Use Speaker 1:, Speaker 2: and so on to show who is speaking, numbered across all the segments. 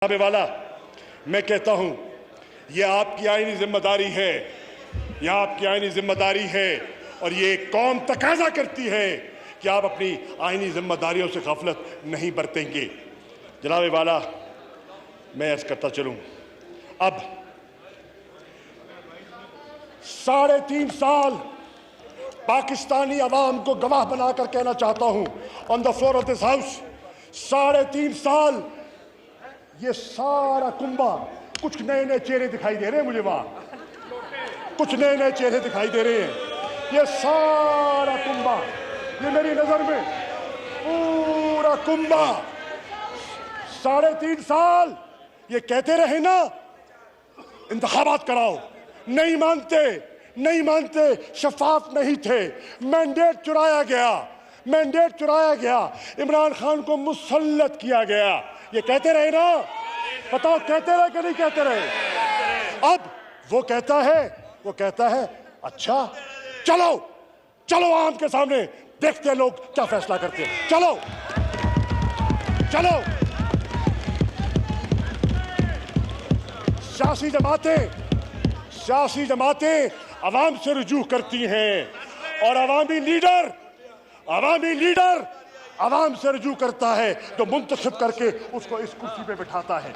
Speaker 1: वाला मैं कहता हूं यह आपकी आईनी जिम्मेदारी है, यह आपकी आईनी जिम्मेदारी है और ये कौम तकाजा करती है कि आप अपनी आईनी जिम्मेदारियों से गफलत नहीं बरतेंगे। जनाब वाला मैं अर्ज करता चलूं, अब 3.5 साल पाकिस्तानी अवाम को गवाह बनाकर कहना चाहता हूं on the floor of this house, 3.5 साल ये सारा कुंबा, कुछ नए नए चेहरे दिखाई दे रहे हैं मुझे, वहां कुछ नए नए चेहरे दिखाई दे रहे हैं। ये सारा कुंबा, ये मेरी नजर में पूरा कुंबा 3.5 साल ये कहते रहे ना इंतखाबात कराओ, नहीं मानते, नहीं मानते, शफाफ नहीं थे, मैंडेट चुराया गया, मैंडेट चुराया गया, इमरान खान को मुसल्लत किया गया, ये कहते रहे ना, बताओ कहते रहे कि नहीं कहते रहे? अब वो कहता है अच्छा चलो चलो आम के सामने देखते हैं लोग क्या फैसला करते हैं, चलो चलो। सियासी जमातें अवाम से रुजू करती हैं और अवामी लीडर अवाम से रुजू करता है, जो मुंतखब करके उसको इस कुर्सी पे बिठाता है,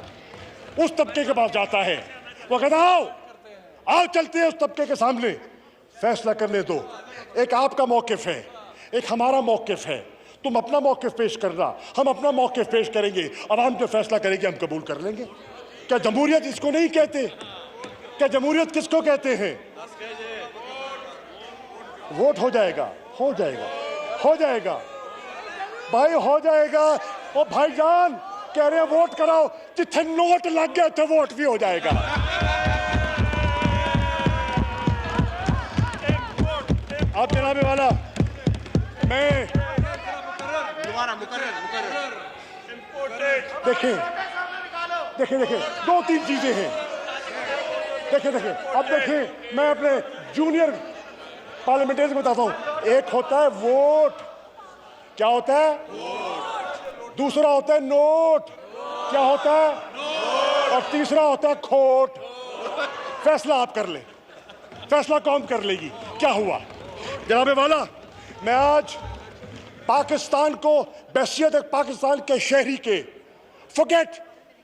Speaker 1: उस तबके के पास जाता है, वो कहता आओ चलते हैं उस तबके के सामने, फैसला करने दो। एक आपका मौकिफ है, एक हमारा मौकिफ है, तुम अपना मौकिफ पेश करना, हम अपना मौकिफ पेश करेंगे, अवाम जो फैसला करेगी हम कबूल कर लेंगे। क्या जमहूरियत इसको नहीं कहते? क्या जमहूरियत किसको कहते हैं? वोट हो जाएगा, हो जाएगा, हो जाएगा भाई, हो जाएगा। ओ भाईजान कह रहे हैं वोट कराओ, जिथे नोट लग गए थे वोट भी हो जाएगा। आप जनाबे वाला मैं देखें 2-3 चीजें हैं, देखें अब देखें, मैं अपने जूनियर पार्लियामेंटेरियन को बताता हूं, एक होता है वोट, क्या होता है? दूसरा होता है नोट, क्या होता है? और तीसरा होता है खोट। फैसला आप कर ले, फैसला कौन कर लेगी? क्या हुआ जनाबे वाला? मैं आज पाकिस्तान को बैसियत एक पाकिस्तान के शहरी के, forget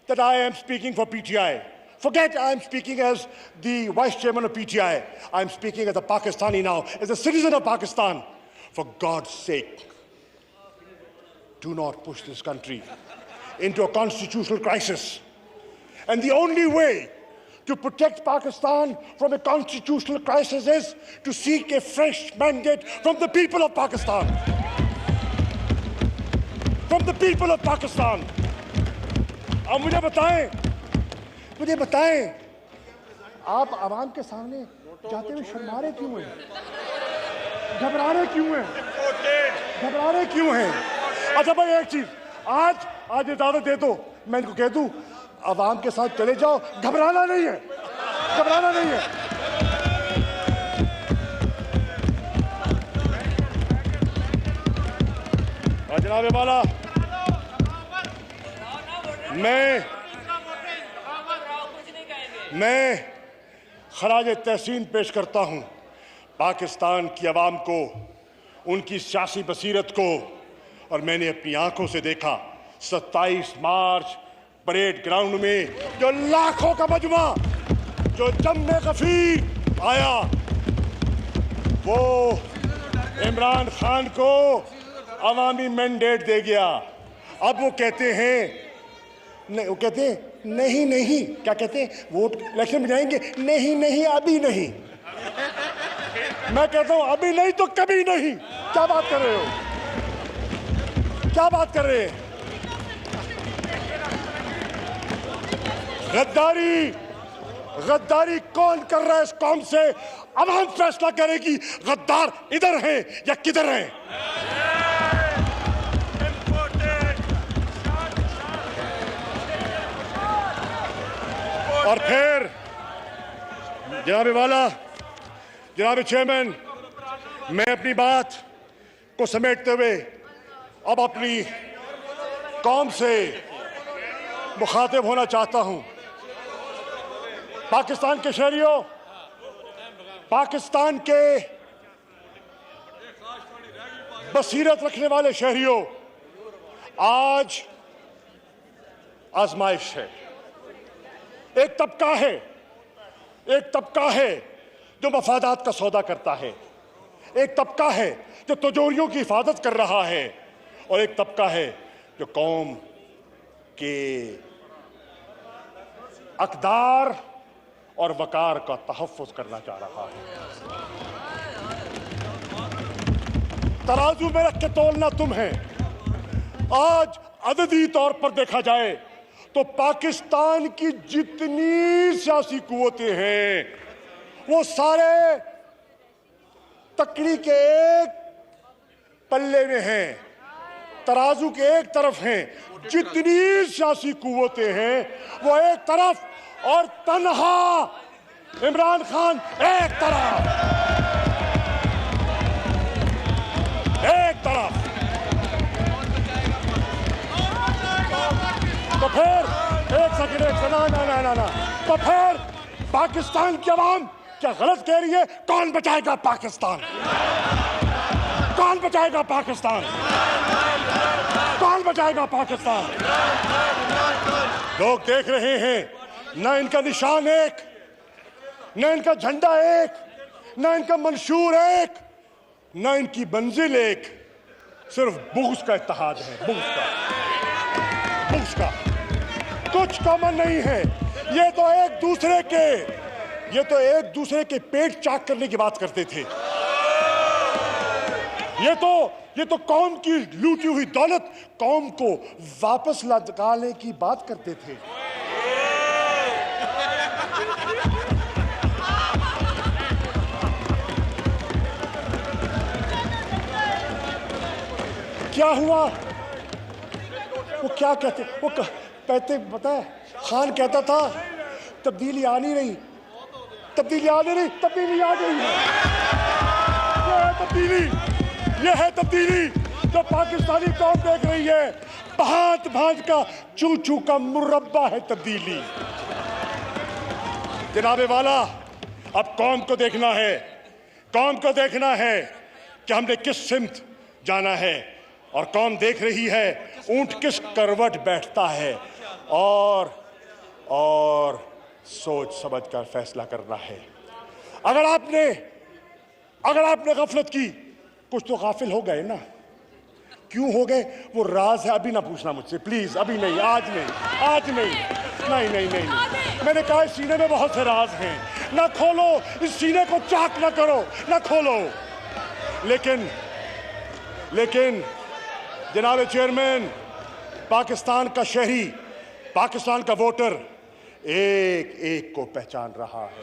Speaker 1: that I am speaking for PTI, forget I am speaking as the vice chairman of PTI, I am speaking as a Pakistani now, as a citizen of Pakistan. For God's sake, do not push this country into a constitutional crisis. And the only way to protect Pakistan from a constitutional crisis is to seek a fresh mandate from the people of Pakistan. From the people of Pakistan. अब मुझे बताएं, आप आवाम के सामने जाते हुए शर्मा रहे क्यों हैं? घबरा रहे क्यों हैं? अच्छा भाई एक चीज, आज इजाजत दे दो, मैं इनको कह दूं अवाम के साथ चले जाओ, घबराना नहीं है। जनाबे वाला मैं खराज तहसीन पेश करता हूं पाकिस्तान की आवाम को, उनकी सियासी बसीरत को, और मैंने अपनी आंखों से देखा 27 मार्च परेड ग्राउंड में जो लाखों का मजमा, जो जम्मे गफीर आया, वो इमरान खान को अवामी मैंडेट दे गया। अब वो कहते हैं नहीं, क्या कहते हैं? वोट इलेक्शन में जाएंगे, नहीं अभी नहीं। मैं कहता हूं अभी नहीं तो कभी नहीं। क्या बात कर रहे हो? गद्दारी कौन कर रहा है इस कौम से? अवाम फैसला करेगी गद्दार इधर हैं या किधर हैं। और फिर जनाब चेयरमैन, मैं अपनी बात को समेटते हुए अब अपनी कौम से मुखातिब होना चाहता हूं। पाकिस्तान के शहरियों, पाकिस्तान के बसीरत रखने वाले शहरियों, आज आजमाइश है। एक तबका है जो मफादात का सौदा करता है, एक तबका है जो तिजोरियों की हिफाजत कर रहा है, और एक तबका है जो कौम के अक़दार और वकार का तहफ़्फ़ुज़ करना चाह रहा है। तराजू में रख के तोलना तुम है। आज अददी तौर पर देखा जाए तो पाकिस्तान की जितनी सियासी कुव्वतें हैं वो सारे तकड़ी के एक पल्ले में हैं, तराजू के एक तरफ हैं। जितनी सियासी कुव्वतें हैं वो एक तरफ, और तन्हा इमरान खान एक तरफ। तो फिर एक सेकंड, ना तो फिर पाकिस्तान की आवाम क्या गलत कह रही है? कौन बचाएगा पाकिस्तान? कौन बचाएगा पाकिस्तान? कौन बचाएगा पाकिस्तान? लोग देख रहे हैं, ना इनका निशान एक, ना इनका झंडा एक, ना इनका मंशूर एक, ना इनकी मंजिल एक, सिर्फ बुग़्ज़ का इत्तेहाद है। बुग़्ज़ का कुछ कॉमन नहीं है। ये तो एक दूसरे के पेट चाक करने की बात करते थे। ये तो कौम की लूटी हुई दौलत कौम को वापस लौटाने की बात करते थे। क्या हुआ? वो क्या कहते, पता है, खान कहता था तब्दीली आ नहीं रही, तब्दीली आ गई है। ये है तब्दीली जो पाकिस्तानी कौम देख रही है। भांत का चू का मुरब्बा है तब्दीली। जनाबे वाला, अब कौम को देखना है कि हमने किस सिमत जाना है, और कौम देख रही है ऊंट किस करवट बैठता है, और सोच समझ कर फैसला करना है। अगर आपने गफलत की, कुछ तो गाफिल हो गए ना। क्यों हो गए वो राज है, अभी ना पूछना मुझसे प्लीज। अभी नहीं, आज नहीं। मैंने कहा इस सीने में बहुत से राज हैं, ना खोलो इस सीने को, चाक ना करो, ना खोलो। लेकिन जनाब चेयरमैन, पाकिस्तान का शहरी, पाकिस्तान का वोटर एक एक को पहचान रहा है।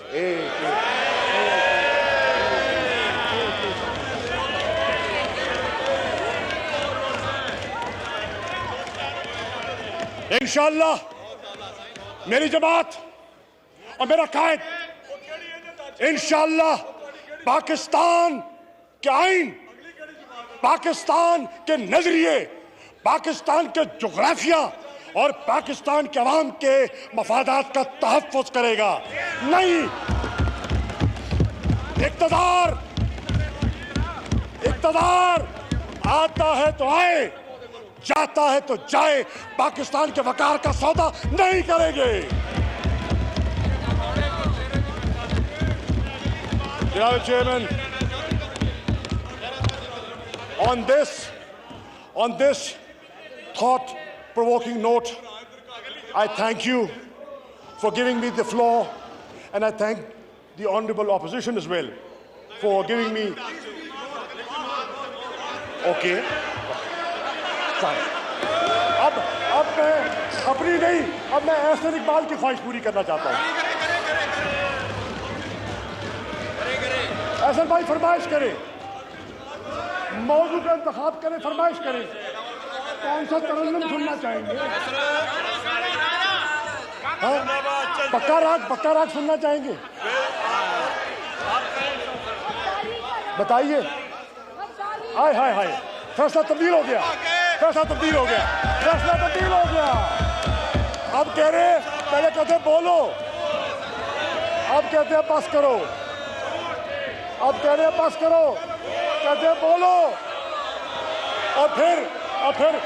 Speaker 1: इंशाअल्लाह मेरी जमात और मेरा कायद, इंशाअल्लाह पाकिस्तान के आइन, पाकिस्तान के नजरिए, पाकिस्तान के जोग्राफिया और पाकिस्तान के अवाम के मफादात का तहफ़्फ़ुज़ करेगा। नहीं, इक़्तिदार आता है तो आए, जाता है तो जाए, पाकिस्तान के वकार का सौदा नहीं करेंगे। जनाब chairman, on this thought-provoking note, I thank you for giving me the floor, and I thank the honorable opposition as well for giving me. Okay. अब मैं अपनी नहीं, अब मैं एहसन इकबाल की ख्वाहिश पूरी करना चाहता हूँ। एहसन भाई फरमाइश करें, मौजू का इंतखाब करें, फरमाइश करें, कौन सा तरन्नुम सुनना चाहेंगे? पक्का राग सुनना चाहेंगे? बताइए। हाय, फैसला तब्दील हो गया। अब कह रहे हैं, पहले कहते हैं बोलो, अब कहते हैं बस करो, अब कह रहे हैं बस करो, कहते हैं बोलो, और फिर